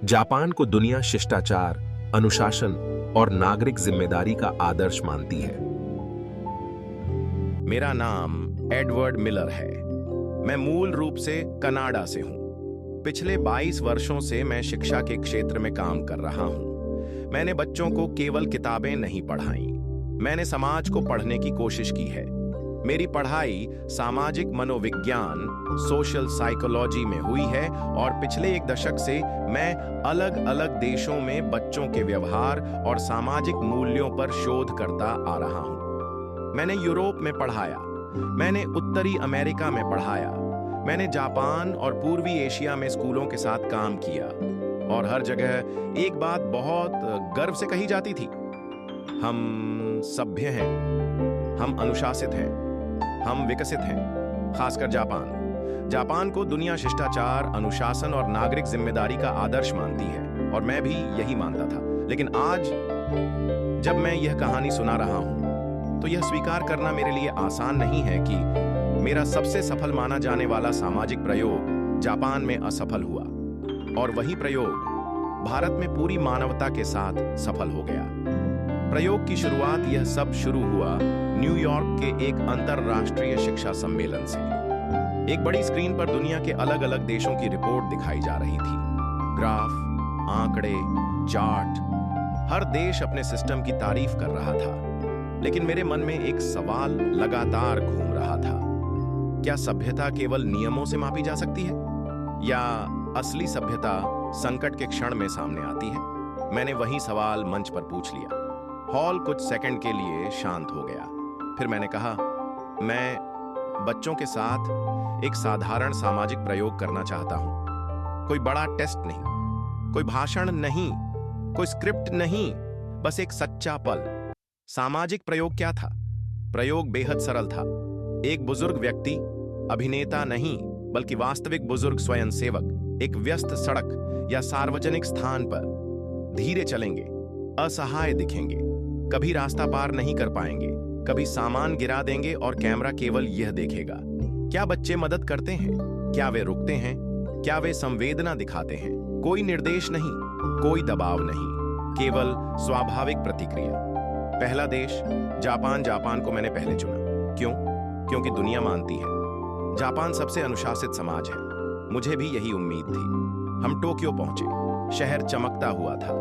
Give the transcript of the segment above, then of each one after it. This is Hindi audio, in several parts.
जापान को दुनिया शिष्टाचार, अनुशासन और नागरिक जिम्मेदारी का आदर्श मानती है। मेरा नाम एडवर्ड मिलर है। मैं मूल रूप से कनाडा से हूं। पिछले 22 वर्षों से मैं शिक्षा के क्षेत्र में काम कर रहा हूं। मैंने बच्चों को केवल किताबें नहीं पढ़ाई, मैंने समाज को पढ़ने की कोशिश की है। मेरी पढ़ाई सामाजिक मनोविज्ञान, सोशल साइकोलॉजी में हुई है और पिछले 1 दशक से मैं अलग अलग देशों में बच्चों के व्यवहार और सामाजिक मूल्यों पर शोध करता आ रहा हूं। मैंने यूरोप में पढ़ाया, मैंने उत्तरी अमेरिका में पढ़ाया, मैंने जापान और पूर्वी एशिया में स्कूलों के साथ काम किया और हर जगह एक बात बहुत गर्व से कही जाती थी, हम सभ्य हैं, हम अनुशासित हैं, हम विकसित हैं। खासकर जापान को दुनिया शिष्टाचार, अनुशासन और नागरिक जिम्मेदारी का आदर्श मानती है और मैं भी यही मानता था। लेकिन आज जब मैं यह कहानी सुना रहा हूं तो यह स्वीकार करना मेरे लिए आसान नहीं है कि मेरा सबसे सफल माना जाने वाला सामाजिक प्रयोग जापान में असफल हुआ और वही प्रयोग भारत में पूरी मानवता के साथ सफल हो गया। प्रयोग की शुरुआत यह सब शुरू हुआ न्यूयॉर्क के एक अंतरराष्ट्रीय शिक्षा सम्मेलन से। एक बड़ी स्क्रीन पर दुनिया के अलग अलग देशों की रिपोर्ट दिखाई जा रही थी। ग्राफ, आंकड़े, चार्ट, हर देश अपने सिस्टम की तारीफ कर रहा था। लेकिन मेरे मन में एक सवाल लगातार घूम रहा था, क्या सभ्यता केवल नियमों से मापी जा सकती है या असली सभ्यता संकट के क्षण में सामने आती है? मैंने वही सवाल मंच पर पूछ लिया। हॉल कुछ सेकंड के लिए शांत हो गया। फिर मैंने कहा, मैं बच्चों के साथ एक साधारण सामाजिक प्रयोग करना चाहता हूं। कोई बड़ा टेस्ट नहीं, कोई भाषण नहीं, कोई स्क्रिप्ट नहीं, बस एक सच्चा पल। सामाजिक प्रयोग क्या था? प्रयोग बेहद सरल था। एक बुजुर्ग व्यक्ति, अभिनेता नहीं बल्कि वास्तविक बुजुर्ग स्वयंसेवक, एक व्यस्त सड़क या सार्वजनिक स्थान पर धीरे चलेंगे, असहाय दिखेंगे, कभी रास्ता पार नहीं कर पाएंगे, कभी सामान गिरा देंगे और कैमरा केवल यह देखेगा। क्या बच्चे मदद करते हैं? क्या वे रुकते हैं? क्या वे संवेदना दिखाते हैं? कोई निर्देश नहीं, कोई दबाव नहीं, केवल स्वाभाविक प्रतिक्रिया। पहला देश जापान को मैंने पहले चुना। क्यों? क्योंकि दुनिया मानती है जापान सबसे अनुशासित समाज है। मुझे भी यही उम्मीद थी। हम टोक्यो पहुंचे। शहर चमकता हुआ था,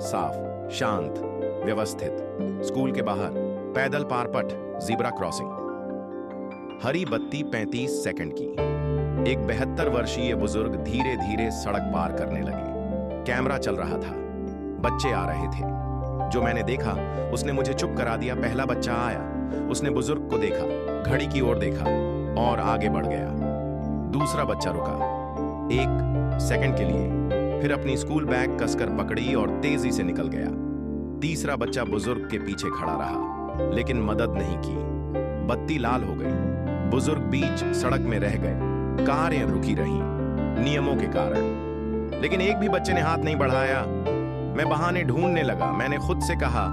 साफ, शांत, व्यवस्थित। स्कूल के बाहर पैदल पारपट, ज़ीब्रा क्रॉसिंग, हरी बत्ती 35 सेकंड की। एक 72 वर्षीय बुजुर्ग धीरे धीरे सड़क पार करने लगे। कैमरा चल रहा था, बच्चे आ रहे थे। जो मैंने देखा उसने मुझे चुप करा दिया। पहला बच्चा आया, उसने बुजुर्ग को देखा, घड़ी की ओर देखा और आगे बढ़ गया। दूसरा बच्चा रुका 1 सेकंड के लिए, फिर अपनी स्कूल बैग कसकर पकड़ी और तेजी से निकल गया। तीसरा बच्चा बुजुर्ग के पीछे खड़ा रहा, लेकिन मदद नहीं की। बत्ती लाल हो गई, बुजुर्ग बीच सड़क में रह गए। कारें रुकी रहीं, नियमों के कारण। लेकिन एक भी बच्चे ने हाथ नहीं बढ़ाया। मैं बहाने ढूंढने लगा। मैंने खुद से कहा,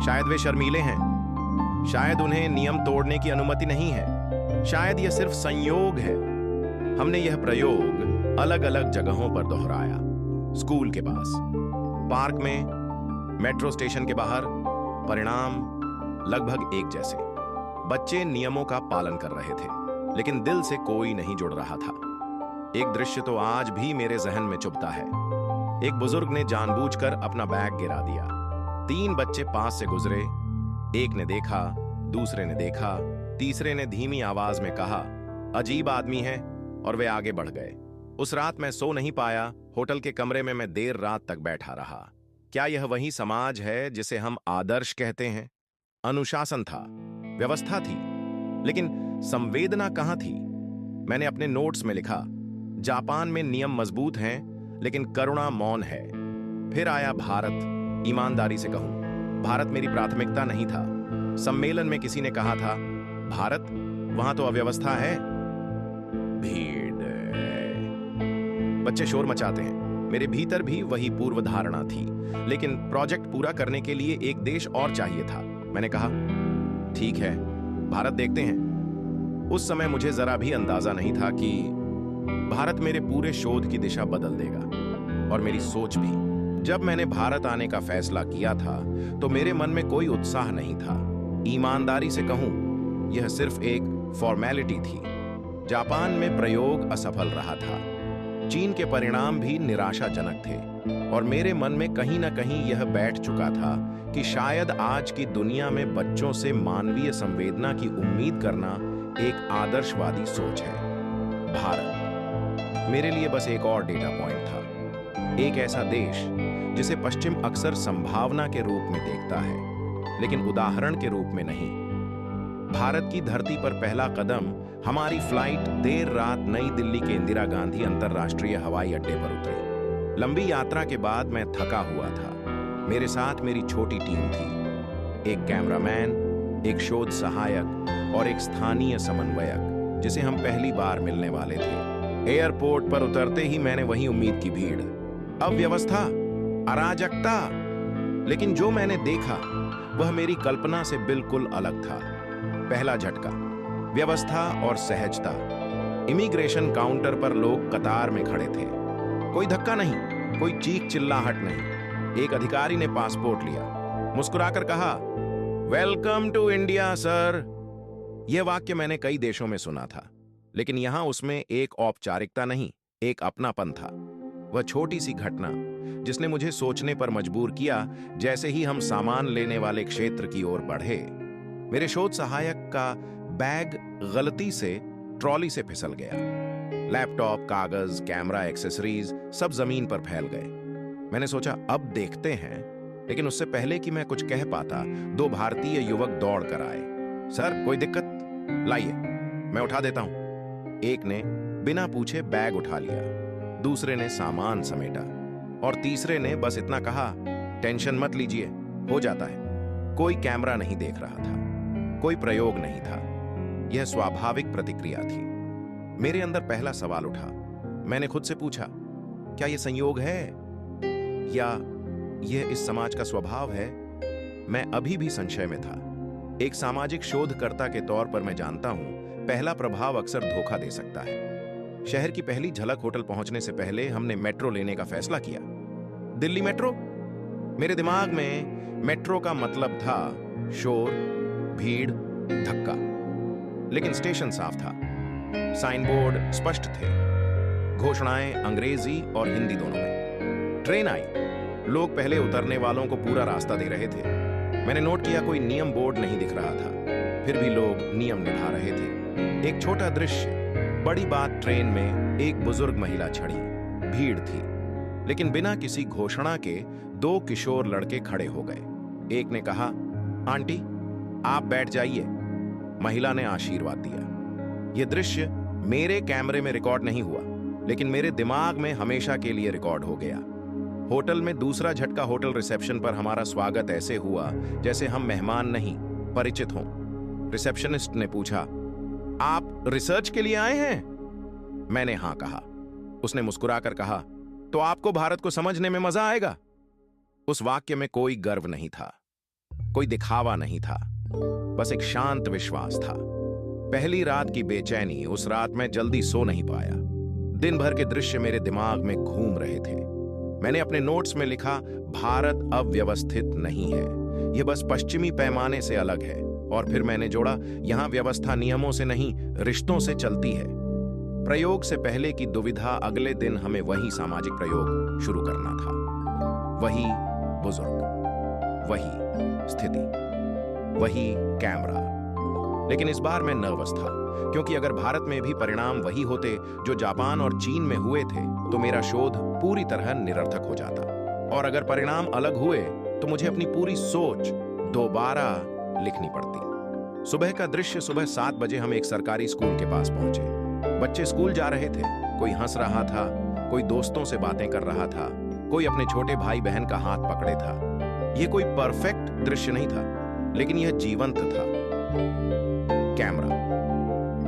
शायद वे शर्मीले हैं, शायद उन्हें नियम तोड़ने की अनुमति नहीं है, शायद यह सिर्फ संयोग है। हमने यह प्रयोग अलग अलग जगहों पर दोहराया। स्कूल के पास, पार्क में, मेट्रो स्टेशन के बाहर। परिणाम लगभग एक जैसे। बच्चे नियमों का पालन कर रहे थे, लेकिन दिल से कोई नहीं जुड़ रहा था। एक दृश्य तो आज भी मेरे जहन में चुभता है। एक बुजुर्ग ने जानबूझकर अपना बैग गिरा दिया। 3 बच्चे पास से गुजरे। एक ने देखा, दूसरे ने देखा, तीसरे ने धीमी आवाज में कहा, अजीब आदमी है, और वे आगे बढ़ गए। उस रात मैं सो नहीं पाया। होटल के कमरे में मैं देर रात तक बैठा रहा। क्या यह वही समाज है जिसे हम आदर्श कहते हैं? अनुशासन था, व्यवस्था थी, लेकिन संवेदना कहां थी? मैंने अपने नोट्स में लिखा, जापान में नियम मजबूत हैं, लेकिन करुणा मौन है। फिर आया भारत। ईमानदारी से कहूं, भारत मेरी प्राथमिकता नहीं था। सम्मेलन में किसी ने कहा था, भारत, वहां तो अव्यवस्था है, भीड़, बच्चे शोर मचाते हैं। मेरे भीतर भी वही पूर्व धारणा थी, लेकिन प्रोजेक्ट पूरा करने के लिए एक देश और चाहिए था। मैंने कहा, ठीक है, भारत देखते हैं। उस समय मुझे जरा भी अंदाजा नहीं था कि भारत मेरे पूरे शोध की दिशा बदल देगा। और मेरी सोच भी। जब मैंने भारत आने का फैसला किया था तो मेरे मन में कोई उत्साह नहीं था। ईमानदारी से कहूं, यह सिर्फ एक फॉर्मेलिटी थी। जापान में प्रयोग असफल रहा था, चीन के परिणाम भी निराशाजनक थे, और मेरे मन में कहीं ना कहीं यह बैठ चुका था कि शायद आज की दुनिया में बच्चों से मानवीय संवेदना की उम्मीद करना एक आदर्शवादी सोच है। भारत मेरे लिए बस एक और डेटा पॉइंट था, एक ऐसा देश जिसे पश्चिम अक्सर संभावना के रूप में देखता है, लेकिन उदाहरण के रूप में नहीं। भारत की धरती पर पहला कदम हमारी फ्लाइट देर रात नई दिल्ली के इंदिरा गांधी अंतर्राष्ट्रीय हवाई अड्डे पर उतरी। लंबी यात्रा के बाद मैं थका हुआ था। मेरे साथ मेरी छोटी टीम थी, एक कैमरामैन, एक शोध सहायक और एक स्थानीय समन्वयक जिसे हम पहली बार मिलने वाले थे। एयरपोर्ट पर उतरते ही मैंने वही उम्मीद की भीड़, अव्यवस्था, अराजकता, लेकिन जो मैंने देखा वह मेरी कल्पना से बिल्कुल अलग था। पहला झटका, व्यवस्था और सहजता। इमिग्रेशन काउंटर पर लोग कतार में खड़े थे, कोई धक्का नहीं, कोई चीख चिल्लाहट नहीं। एक अधिकारी ने पासपोर्ट लिया, मुस्कुराकर कहा, वेलकम टू इंडिया सर। यह वाक्य मैंने कई देशों में सुना था, लेकिन यहां उसमें एक औपचारिकता नहीं, एक अपनापन था। वह छोटी सी घटना जिसने मुझे सोचने पर मजबूर किया। जैसे ही हम सामान लेने वाले क्षेत्र की ओर बढ़े, मेरे शोध सहायक का बैग गलती से ट्रॉली से फिसल गया। लैपटॉप, कागज, कैमरा, एक्सेसरीज सब जमीन पर फैल गए। मैंने सोचा अब देखते हैं, लेकिन उससे पहले कि मैं कुछ कह पाता, दो भारतीय युवक दौड़ कर आए। सर कोई दिक्कत? लाइए मैं उठा देता हूं। एक ने बिना पूछे बैग उठा लिया, दूसरे ने सामान समेटा और तीसरे ने बस इतना कहा, टेंशन मत लीजिए, हो जाता है। कोई कैमरा नहीं देख रहा था, कोई प्रयोग नहीं था, यह स्वाभाविक प्रतिक्रिया थी। मेरे अंदर पहला सवाल उठा। मैंने खुद से पूछा, क्या यह संयोग है या यह इस समाज का स्वभाव है? मैं अभी भी संशय में था। एक सामाजिक शोधकर्ता के तौर पर मैं जानता हूं, पहला प्रभाव अक्सर धोखा दे सकता है। शहर की पहली झलक होटल पहुंचने से पहले हमने मेट्रो लेने का फैसला किया। दिल्ली मेट्रो? मेरे दिमाग में मेट्रो का मतलब था शोर, भीड़, धक्का। लेकिन स्टेशन साफ था, साइन बोर्ड स्पष्ट थे, घोषणाएं अंग्रेजी और हिंदी दोनों में। ट्रेन आई, लोग पहले उतरने वालों को पूरा रास्ता दे रहे थे। मैंने नोट किया कोई नियम बोर्ड नहीं दिख रहा था, फिर भी लोग नियम निभा रहे थे। एक छोटा दृश्य, बड़ी बात, ट्रेन में एक बुजुर्ग महिला चढ़ी, भीड़ थी, लेकिन बिना किसी घोषणा के दो किशोर लड़के खड़े हो गए। एक ने कहा, आंटी आप बैठ जाइए। महिला ने आशीर्वाद दिया। यह दृश्य मेरे कैमरे में रिकॉर्ड नहीं हुआ, लेकिन मेरे दिमाग में हमेशा के लिए रिकॉर्ड हो गया। होटल में दूसरा झटका, होटल रिसेप्शन पर हमारा स्वागत ऐसे हुआ जैसे हम मेहमान नहीं, परिचित हों। रिसेप्शनिस्ट ने पूछा, आप रिसर्च के लिए आए हैं? मैंने हां कहा। उसने मुस्कुराकर कहा, तो आपको भारत को समझने में मजा आएगा। उस वाक्य में कोई गर्व नहीं था, कोई दिखावा नहीं था, बस एक शांत विश्वास था। पहली रात की बेचैनी, उस रात मैं जल्दी सो नहीं पाया। दिन भर के दृश्य मेरे दिमाग में घूम रहे थे। मैंने अपने नोट्स में लिखा, भारत अव्यवस्थित नहीं है, यह बस पश्चिमी पैमाने से अलग है। और फिर मैंने जोड़ा, यहां व्यवस्था नियमों से नहीं, रिश्तों से चलती है। प्रयोग से पहले की दुविधा, अगले दिन हमें वही सामाजिक प्रयोग शुरू करना था। वही बुजुर्ग, वही स्थिति, वही कैमरा। लेकिन इस बार मैं नर्वस था, क्योंकि अगर भारत में भी परिणाम वही होते जो जापान और चीन में हुए थे, तो मेरा शोध पूरी तरह निरर्थक हो जाता। और अगर परिणाम अलग हुए तो मुझे अपनी पूरी सोच दोबारा लिखनी पड़ती। सुबह का दृश्य, सुबह 7 बजे हम एक सरकारी स्कूल के पास पहुंचे। बच्चे स्कूल जा रहे थे, कोई हंस रहा था, कोई दोस्तों से बातें कर रहा था, कोई अपने छोटे भाई बहन का हाथ पकड़े था। यह कोई परफेक्ट दृश्य नहीं था, लेकिन यह जीवंत था। कैमरा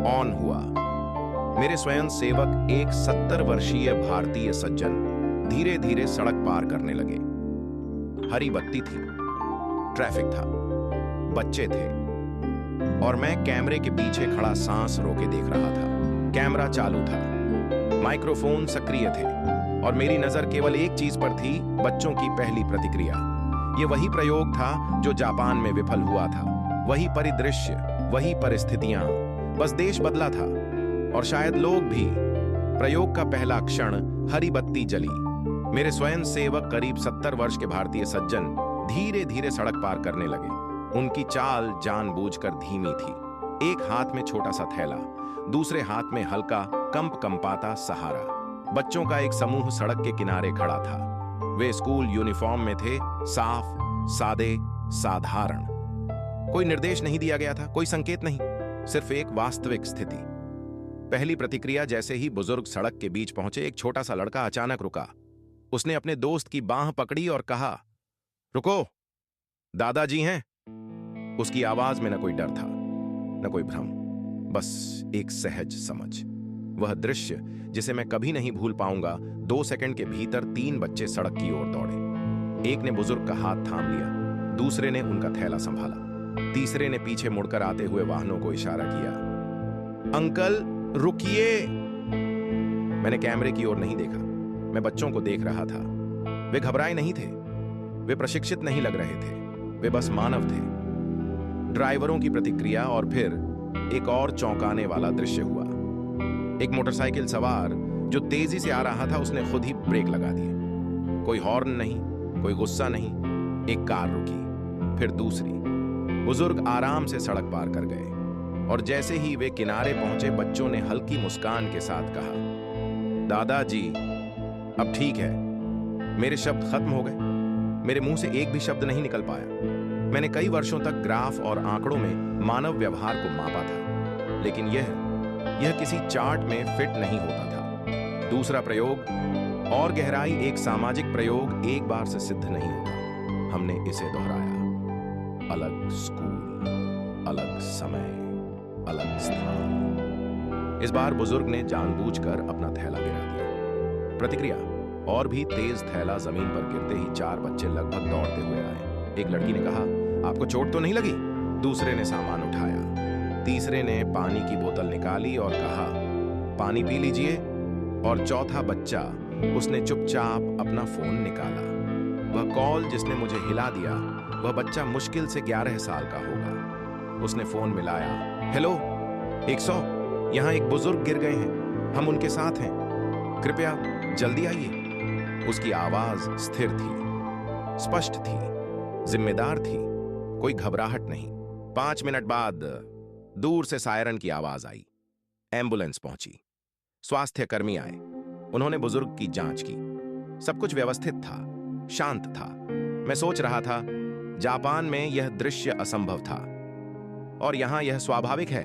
ऑन हुआ। मेरे स्वयं सेवक, एक 70 वर्षीय भारतीय सज्जन, धीरे धीरे सड़क पार करने लगे। हरी बत्ती थी, ट्रैफिक था, बच्चे थे, और मैं कैमरे के पीछे खड़ा सांस रोके देख रहा था। कैमरा चालू था, माइक्रोफोन सक्रिय थे, और मेरी नजर केवल एक चीज पर थी, बच्चों की पहली प्रतिक्रिया। ये वही प्रयोग था जो जापान में विफल हुआ था, वही परिदृश्य, वही परिस्थितियां, बस देश बदला था और शायद लोग भी। प्रयोग का पहला क्षण, हरी बत्ती जली। मेरे स्वयं सेवक करीब 70 वर्ष के भारतीय सज्जन धीरे धीरे सड़क पार करने लगे। उनकी चाल जानबूझकर धीमी थी। एक हाथ में छोटा सा थैला, दूसरे हाथ में हल्का कंपाता सहारा। बच्चों का एक समूह सड़क के किनारे खड़ा था। वे स्कूल यूनिफॉर्म में थे, साफ, सादे, साधारण। कोई निर्देश नहीं दिया गया था, कोई संकेत नहीं, सिर्फ एक वास्तविक स्थिति। पहली प्रतिक्रिया जैसे ही बुजुर्ग सड़क के बीच पहुंचे, एक छोटा सा लड़का अचानक रुका। उसने अपने दोस्त की बांह पकड़ी और कहा, रुको, दादाजी हैं। उसकी आवाज में न कोई डर था, न कोई भ्रम, बस एक सहज समझ। वह दृश्य जिसे मैं कभी नहीं भूल पाऊंगा। 2 सेकंड के भीतर 3 बच्चे सड़क की ओर दौड़े। एक ने बुजुर्ग का हाथ थाम लिया, दूसरे ने उनका थैला संभाला, तीसरे ने पीछे मुड़कर आते हुए वाहनों को इशारा किया। अंकल रुकिए। मैंने कैमरे की ओर नहीं देखा, मैं बच्चों को देख रहा था। वे घबराए नहीं थे, वे प्रशिक्षित नहीं लग रहे थे, वे बस मानव थे। ड्राइवरों की प्रतिक्रिया और फिर एक और चौंकाने वाला दृश्य हुआ। एक मोटरसाइकिल सवार जो तेजी से आ रहा था, उसने खुद ही ब्रेक लगा दिए। कोई हॉर्न नहीं, कोई गुस्सा नहीं। एक कार रुकी, फिर दूसरी। बुजुर्ग आराम से सड़क पार कर गए और जैसे ही वे किनारे पहुंचे, बच्चों ने हल्की मुस्कान के साथ कहा, दादाजी अब ठीक है। मेरे शब्द खत्म हो गए, मेरे मुंह से एक भी शब्द नहीं निकल पाया। मैंने कई वर्षों तक ग्राफ और आंकड़ों में मानव व्यवहार को मापा था, लेकिन यह किसी चार्ट में फिट नहीं होता था। दूसरा प्रयोग और गहराई, एक सामाजिक प्रयोग एक बार से सिद्ध नहीं होता। हमने इसे दोहराया। अलग स्कूल, अलग समय, अलग स्थान। इस बार बुजुर्ग ने जानबूझकर अपना थैला गिरा दिया। प्रतिक्रिया और भी तेज। थैला जमीन पर गिरते ही 4 बच्चे लगभग दौड़ते हुए आए। एक लड़की ने कहा, आपको चोट तो नहीं लगी? दूसरे ने सामान उठाया, तीसरे ने पानी की बोतल निकाली और कहा, पानी पी लीजिए। और चौथा बच्चा, उसने चुपचाप अपना फोन निकाला। वह कॉल जिसने मुझे हिला दिया, वह बच्चा मुश्किल से 11 साल का होगा। उसने फोन मिलाया, हेलो 100, यहां एक बुजुर्ग गिर गए हैं, हम उनके साथ हैं, कृपया जल्दी आइए। उसकी आवाज स्थिर थी, स्पष्ट थी, जिम्मेदार थी, कोई घबराहट नहीं। 5 मिनट बाद दूर से सायरन की आवाज आई। एम्बुलेंस पहुंची, स्वास्थ्य कर्मी आए, उन्होंने बुजुर्ग की जांच की। सब कुछ व्यवस्थित था, शांत था। मैं सोच रहा था, जापान में यह दृश्य असंभव था और यहां यह स्वाभाविक है।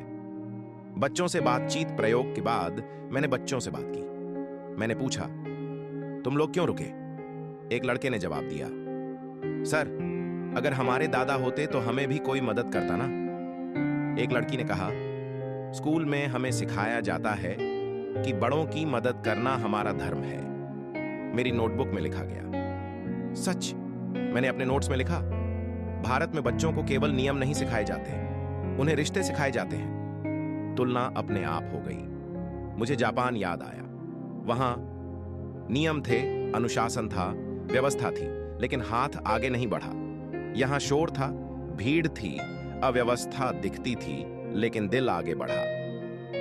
बच्चों से बातचीत प्रयोग के बाद मैंने बच्चों से बात की। मैंने पूछा, तुम लोग क्यों रुके? एक लड़के ने जवाब दिया, सर अगर हमारे दादा होते तो हमें भी कोई मदद करता ना। एक लड़की ने कहा, स्कूल में हमें सिखाया जाता है कि बड़ों की मदद करना हमारा धर्म है। मेरी नोटबुक में लिखा गया। सच, मैंने अपने नोट्स में लिखा, भारत में बच्चों को केवल नियम नहीं सिखाए जाते, उन्हें रिश्ते सिखाए जाते हैं। तुलना अपने आप हो गई। मुझे जापान याद आया। वहां नियम थे, अनुशासन था, व्यवस्था थी, लेकिन हाथ आगे नहीं बढ़ा। यहां शोर था, भीड़ थी, अव्यवस्था दिखती थी, लेकिन दिल आगे बढ़ा।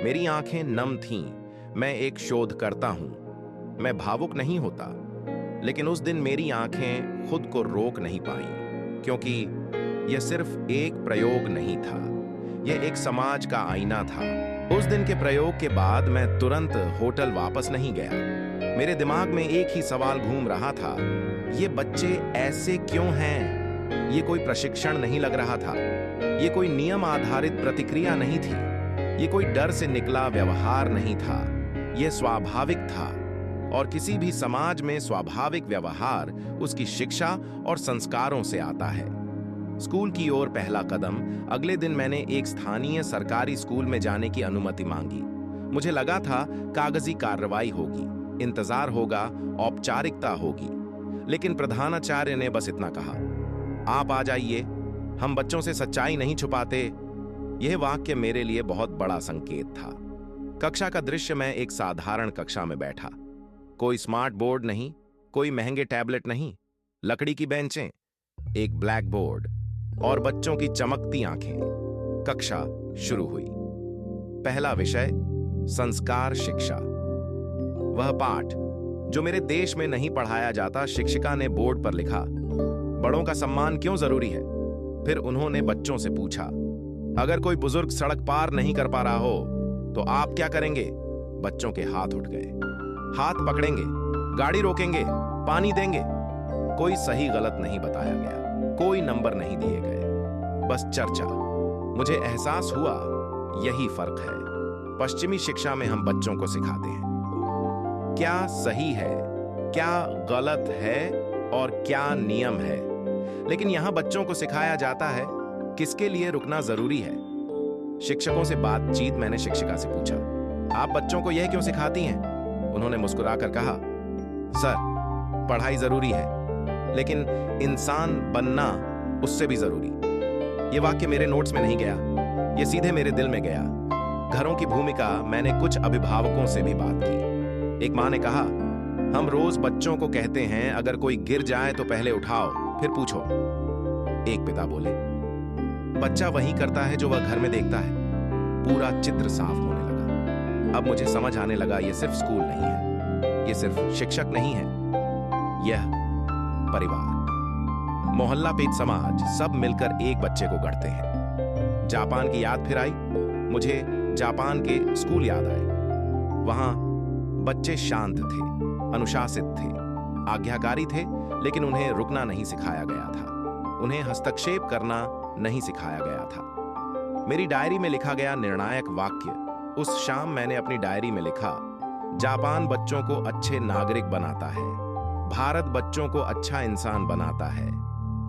मेरी आंखें नम थीं। मैं एक शोधकर्ता हूं, मैं भावुक नहीं होता, लेकिन उस दिन मेरी आंखें खुद को रोक नहीं पाईं, क्योंकि यह सिर्फ एक प्रयोग नहीं था, यह एक समाज का आईना था। उस दिन के प्रयोग के बाद मैं तुरंत होटल वापस नहीं गया। मेरे दिमाग में एक ही सवाल घूम रहा था, ये बच्चे ऐसे क्यों हैं? ये कोई प्रशिक्षण नहीं लग रहा था, ये कोई नियम आधारित प्रतिक्रिया नहीं थी, ये कोई डर से निकला व्यवहार नहीं था, यह स्वाभाविक था। और किसी भी समाज में स्वाभाविक व्यवहार उसकी शिक्षा और संस्कारों से आता है। स्कूल की ओर पहला कदम। अगले दिन मैंने एक स्थानीय सरकारी स्कूल में जाने की अनुमति मांगी। मुझे लगा था कागजी कार्रवाई होगी, इंतजार होगा, औपचारिकता होगी, लेकिन प्रधानाचार्य ने बस इतना कहा, आप आ जाइए, हम बच्चों से सच्चाई नहीं छुपाते। यह वाक्य मेरे लिए बहुत बड़ा संकेत था। कक्षा का दृश्य। मैं एक साधारण कक्षा में बैठा, कोई स्मार्ट बोर्ड नहीं, कोई महंगे टैबलेट नहीं, लकड़ी की बेंचें, एक ब्लैक बोर्ड और बच्चों की चमकती आंखें। कक्षा शुरू हुई। पहला विषय संस्कार शिक्षा। वह पाठ जो मेरे देश में नहीं पढ़ाया जाता, शिक्षिका ने बोर्ड पर लिखा। बड़ों का सम्मान क्यों जरूरी है? फिर उन्होंने बच्चों से पूछा, अगर कोई बुजुर्ग सड़क पार नहीं कर पा रहा हो तो आप क्या करेंगे? बच्चों के हाथ उठ गए। हाथ पकड़ेंगे, गाड़ी रोकेंगे, पानी देंगे। कोई सही गलत नहीं बताया गया, कोई नंबर नहीं दिए गए, बस चर्चा। मुझे एहसास हुआ यही फर्क है। पश्चिमी शिक्षा में हम बच्चों को सिखाते हैं क्या सही है, क्या गलत है और क्या नियम है, लेकिन यहां बच्चों को सिखाया जाता है किसके लिए रुकना जरूरी है। शिक्षकों से बातचीत। मैंने शिक्षिका से पूछा, आप बच्चों को यह क्यों सिखाती हैं? उन्होंने मुस्कुराकर कहा, सर, पढ़ाई जरूरी है, लेकिन इंसान बनना उससे भी जरूरी। यह वाक्य मेरे नोट्स में नहीं गया, यह सीधे मेरे दिल में गया। घरों की भूमिका। मैंने कुछ अभिभावकों से भी बात की। एक मां ने कहा, हम रोज बच्चों को कहते हैं अगर कोई गिर जाए तो पहले उठाओ फिर पूछो। एक पिता बोले, बच्चा वही करता है जो वह घर में देखता है। पूरा चित्र साफ होने लगा। अब मुझे समझ आने लगा, यह सिर्फ स्कूल नहीं है, यह सिर्फ शिक्षक नहीं है, यह परिवार, मोहल्ला पेट समाज सब मिलकर एक बच्चे को गढ़ते हैं। जापान की याद फिर आई। मुझे जापान के स्कूल याद आए। वहां बच्चे शांत थे, अनुशासित थे, आज्ञाकारी थे, लेकिन उन्हें रुकना नहीं सिखाया गया था। उन्हें हस्तक्षेप करना नहीं सिखाया गया था। मेरी डायरी में लिखा गया निर्णायक वाक्य। उस शाम मैंने अपनी डायरी में लिखा, जापान बच्चों को अच्छे नागरिक बनाता है, भारत बच्चों को अच्छा इंसान बनाता है।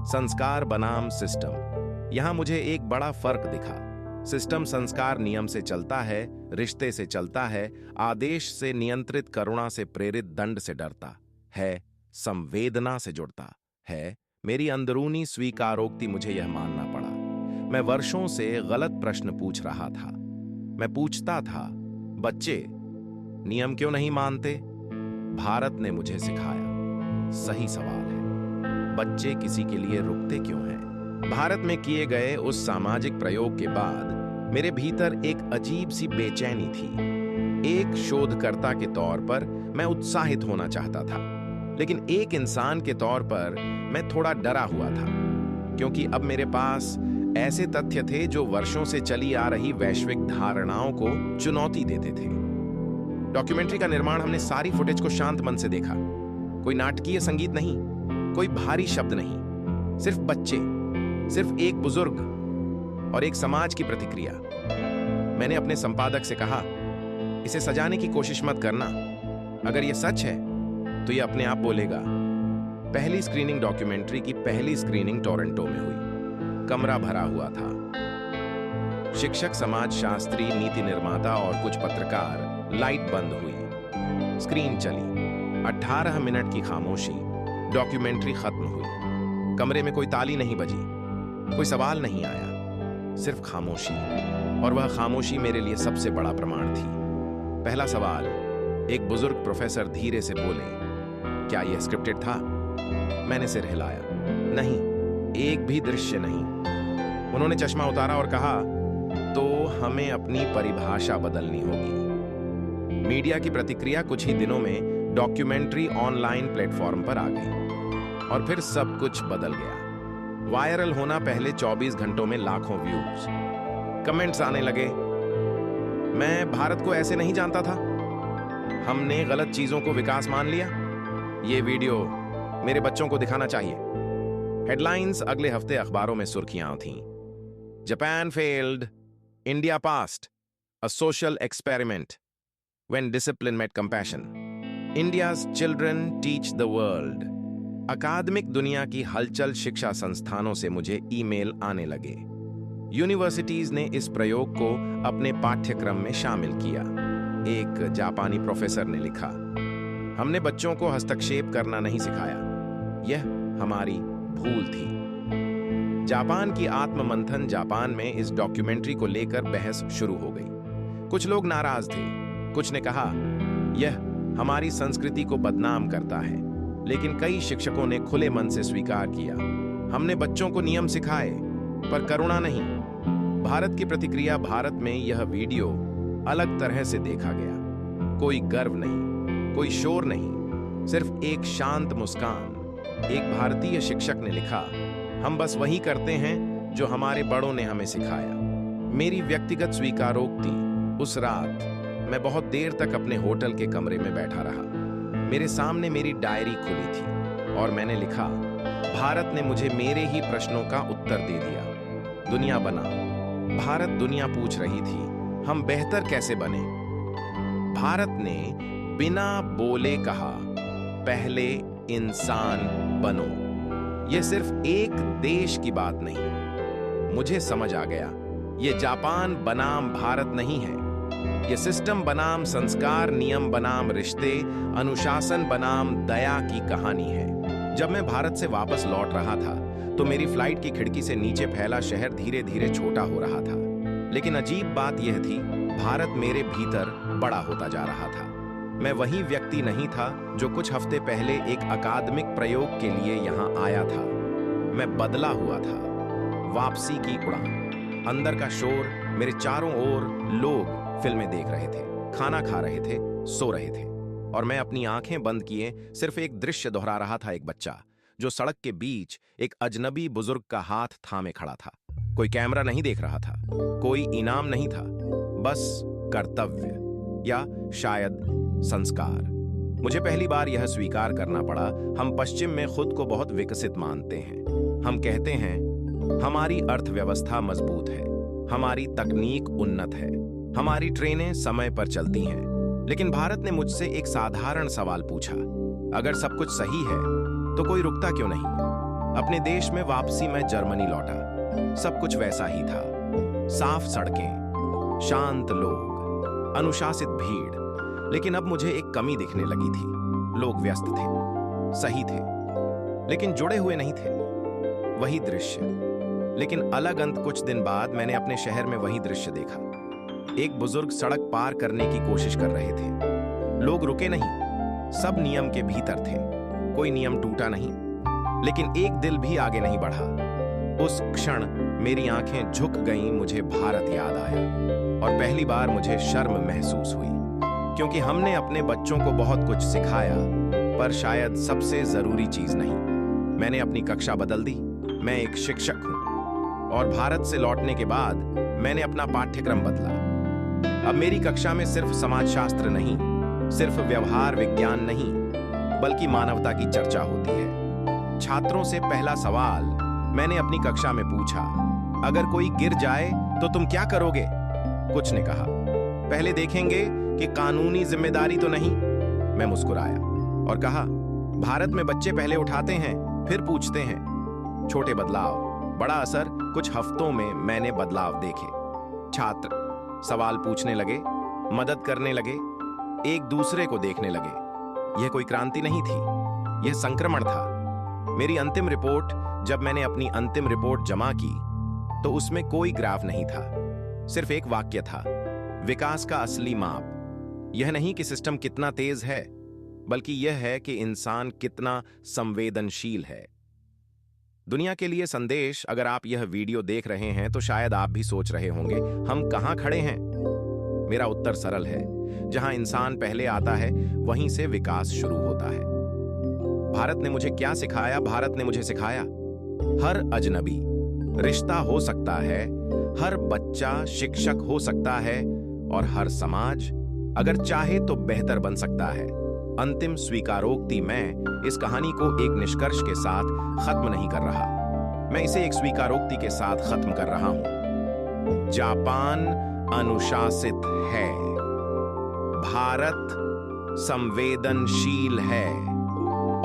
संस्कार बनाम सिस्टम। यहां मुझे एक बड़ा फर्क दिखा। सिस्टम संस्कार नियम से चलता है, रिश्ते से चलता है, आदेश से नियंत्रित, करुणा से प्रेरित, दंड से डरता है, संवेदना से जुड़ता है। मेरी अंदरूनी स्वीकारोक्ति मुझे यह मानना पड़ा। मैं वर्षों से गलत प्रश्न पूछ रहा था। मैं पूछता था, बच्चे नियम क्यों नहीं मानते? भारत ने मुझे सिखाया, सही सवाल है, बच्चे किसी के लिए रुकते क्यों हैं? भारत में किए गए उस सामाजिक प्रयोग के बाद मेरे भीतर एक अजीब सी बेचैनी थी। एक शोधकर्ता के तौर पर मैं उत्साहित होना चाहता था, लेकिन एक इंसान के तौर पर मैं थोड़ा डरा हुआ था, क्योंकि अब मेरे पास ऐसे तथ्य थे जो वर्षों से चली आ रही वैश्विक धारणाओं को चुनौती देते थे। डॉक्यूमेंट्री का निर्माण, हमने सारी फुटेज को शांत मन से देखा। कोई नाटकीय संगीत नहीं, कोई भारी शब्द नहीं, सिर्फ बच्चे, सिर्फ एक बुजुर्ग और एक समाज की प्रतिक्रिया। मैंने अपने संपादक से कहा, इसे सजाने की कोशिश मत करना, अगर यह सच है तो यह अपने आप बोलेगा। पहली स्क्रीनिंग, डॉक्यूमेंट्री की पहली स्क्रीनिंग टोरंटो में हुई। कमरा भरा हुआ था। शिक्षक, समाजशास्त्री, नीति निर्माता और कुछ पत्रकार। लाइट बंद हुई, स्क्रीन चली। 18 मिनट की खामोशी। डॉक्यूमेंट्री खत्म हुई। कमरे में कोई ताली नहीं बजी, कोई सवाल नहीं आया, सिर्फ खामोशी। और वह खामोशी मेरे लिए सबसे बड़ा प्रमाण थी। पहला सवाल, एक बुजुर्ग प्रोफेसर धीरे से बोले, क्या यह स्क्रिप्टेड था? मैंने सिर हिलाया, नहीं, एक भी दृश्य नहीं। उन्होंने चश्मा उतारा और कहा, तो हमें अपनी परिभाषा बदलनी होगी। मीडिया की प्रतिक्रिया। कुछ ही दिनों में डॉक्यूमेंट्री ऑनलाइन प्लेटफॉर्म पर आ गई और फिर सब कुछ बदल गया। वायरल होना पहले 24 घंटों में लाखों व्यूज, कमेंट्स आने लगे, मैं भारत को ऐसे नहीं जानता था, हमने गलत चीजों को विकास मान लिया, ये वीडियो मेरे बच्चों को दिखाना चाहिए। हेडलाइंस अगले हफ्ते अखबारों में सुर्खियां थीं। Japan failed, India passed, a social experiment when discipline met compassion, India's children teach the world. Academic दुनिया की हलचल, शिक्षा संस्थानों से मुझे ईमेल आने लगे। यूनिवर्सिटीज ने इस प्रयोग को अपने पाठ्यक्रम में शामिल किया। एक जापानी प्रोफेसर ने लिखा, हमने बच्चों को हस्तक्षेप करना नहीं सिखाया, यह हमारी भूल थी। जापान की आत्ममंथन। जापान में इस डॉक्यूमेंट्री को लेकर बहस शुरू हो गई। कुछ लोग नाराज थे, कुछ ने कहा यह हमारी संस्कृति को बदनाम करता है, लेकिन कई शिक्षकों ने खुले मन से स्वीकार किया। हमने बच्चों को नियम सिखाए, पर करुणा नहीं। भारत की प्रतिक्रिया। भारत में यह वीडियो अलग तरह से देखा गया। कोई गर्व नहीं, कोई शोर नहीं, सिर्फ एक शांत मुस्कान। एक भारतीय शिक्षक ने लिखा, हम बस वही करते हैं जो हमारे बड़ों ने हमें सिखाया। मेरी व्यक्तिगत स्वीकारोक्ति। उस रात मैं बहुत देर तक अपने होटल के कमरे में बैठा रहा। मेरे सामने मेरी डायरी खुली थी और मैंने लिखा, भारत ने मुझे मेरे ही प्रश्नों का उत्तर दे दिया। दुनिया बना। भारत दुनिया पूछ रही थी, हम बेहतर कैसे बने? भारत ने बिना बोले कहा, पहले इंसान बनो। यह सिर्फ एक देश की बात नहीं। मुझे समझ आ गया, यह जापान बनाम भारत नहीं है। यह सिस्टम बनाम संस्कार, नियम बनाम रिश्ते, अनुशासन बनाम दया की कहानी है। जब मैं भारत से वापस लौट रहा था तो मेरी फ्लाइट की खिड़की से नीचे फैला शहर धीरे धीरे छोटा हो रहा था। लेकिन अजीब बात यह थी, भारत मेरे भीतर बड़ा होता जा रहा था। मैं वही व्यक्ति नहीं था जो कुछ हफ्ते पहले एक अकादमिक प्रयोग के लिए यहां आया था। मैं बदला हुआ था। वापसी की उड़ान। अंदर का शोर। मेरे चारों ओर लोग फिल्में देख रहे थे, खाना खा रहे थे, सो रहे थे, और मैं अपनी आंखें बंद किए सिर्फ एक दृश्य दोहरा रहा था। एक बच्चा जो सड़क के बीच एक अजनबी बुजुर्ग का हाथ थामे खड़ा था। कोई कैमरा नहीं देख रहा था, कोई इनाम नहीं था, बस कर्तव्य या शायद संस्कार। मुझे पहली बार यह स्वीकार करना पड़ा, हम पश्चिम में खुद को बहुत विकसित मानते हैं। हम कहते हैं हमारी अर्थव्यवस्था मजबूत है, हमारी तकनीक उन्नत है, हमारी ट्रेनें समय पर चलती हैं। लेकिन भारत ने मुझसे एक साधारण सवाल पूछा, अगर सब कुछ सही है तो कोई रुकता क्यों नहीं? अपने देश में वापसी में जर्मनी लौटा। सब कुछ वैसा ही था। साफ सड़कें, शांत लोग, अनुशासित भीड़। लेकिन अब मुझे एक कमी दिखने लगी थी। लोग व्यस्त थे, सही थे, लेकिन जुड़े हुए नहीं थे। वही दृश्य, लेकिन अलग अंत। कुछ दिन बाद मैंने अपने शहर में वही दृश्य देखा। एक बुजुर्ग सड़क पार करने की कोशिश कर रहे थे। लोग रुके नहीं, सब नियम के भीतर थे। कोई नियम टूटा नहीं, लेकिन एक दिल भी आगे नहीं बढ़ा। उस क्षण मेरी आंखें झुक गईं। मुझे भारत याद आया और पहली बार मुझे शर्म महसूस हुई, क्योंकि हमने अपने बच्चों को बहुत कुछ सिखाया, पर शायद सबसे जरूरी चीज नहीं। मैंने अपनी कक्षा बदल दी। मैं एक शिक्षक हूं और भारत से लौटने के बाद मैंने अपना पाठ्यक्रम बदला। अब मेरी कक्षा में सिर्फ समाजशास्त्र नहीं, सिर्फ व्यवहार विज्ञान नहीं, बल्कि मानवता की चर्चा होती है। छात्रों से पहला सवाल मैंने अपनी कक्षा में पूछा, अगर कोई गिर जाए तो तुम क्या करोगे? कुछ ने कहा, पहले देखेंगे कि कानूनी जिम्मेदारी तो नहीं। मैं मुस्कुराया और कहा, भारत में बच्चे पहले उठाते हैं, फिर पूछते हैं। छोटे बदलाव, बड़ा असर। कुछ हफ्तों में मैंने बदलाव देखे। छात्र सवाल पूछने लगे, मदद करने लगे, एक दूसरे को देखने लगे। यह कोई क्रांति नहीं थी, यह संक्रमण था। मेरी अंतिम रिपोर्ट, जब मैंने अपनी अंतिम रिपोर्ट जमा की तो उसमें कोई ग्राफ नहीं था, सिर्फ एक वाक्य था, विकास का असली माप यह नहीं कि सिस्टम कितना तेज है, बल्कि यह है कि इंसान कितना संवेदनशील है। दुनिया के लिए संदेश। अगर आप यह वीडियो देख रहे हैं तो शायद आप भी सोच रहे होंगे, हम कहां खड़े हैं? मेरा उत्तर सरल है, जहां इंसान पहले आता है वहीं से विकास शुरू होता है। भारत ने मुझे क्या सिखाया? भारत ने मुझे सिखाया, हर अजनबी रिश्ता हो सकता है, हर बच्चा शिक्षक हो सकता है, और हर समाज अगर चाहे तो बेहतर बन सकता है। अंतिम स्वीकारोक्ति। मैं इस कहानी को एक निष्कर्ष के साथ खत्म नहीं कर रहा, मैं इसे एक स्वीकारोक्ति के साथ खत्म कर रहा हूं। जापान अनुशासित है, भारत संवेदनशील है,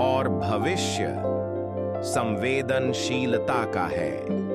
और भविष्य संवेदनशीलता का है।